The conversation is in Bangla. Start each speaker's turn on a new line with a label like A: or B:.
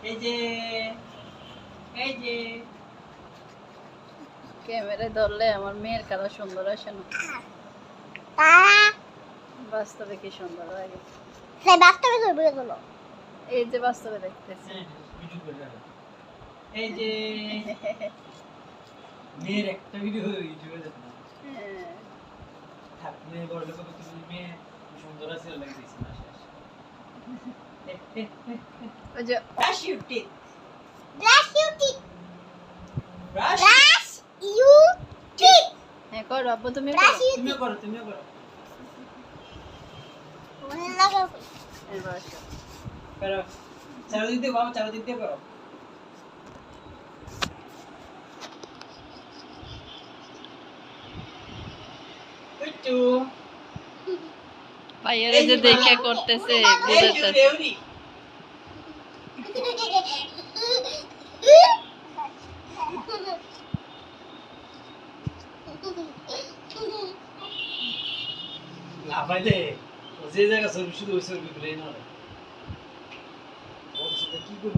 A: এই যে
B: ক্যামেরা ধরলে আমার মেয়ের কালো সুন্দর আসে না, বাস্তবে কি সুন্দর লাগে।
C: বাস্তবে ছবি গুলো
B: এই যে বাস্তবে দেখতেছি।
A: এই যে মেয়ের একটা ভিডিও ইউটিউবে দেখো না।
B: হ্যাঁ।
A: আপনি বড় লোক তুমি মেয়ে সুন্দর আছে লাগতেছে না শেষ।
B: ওই যে
A: brush your teeth
C: brush you teeth
A: brush
C: you teeth
B: হ্যাঁ করো আব্বু, তুমি
C: ব্রাশ
B: করো।
C: ইউ
A: তুমিও করো
C: মনে লাগা
B: এবার আসো।
A: করো চারদিক দিয়ে বাবা চারদিক দিয়ে করো একটু
B: ভাইয়ের এই যে দেখে করতেছে বুঝাতে।
A: দেউরি লাফাইলে ও যে জায়গা সব শুধু ওই সব বিক্রি না ও তো কি করব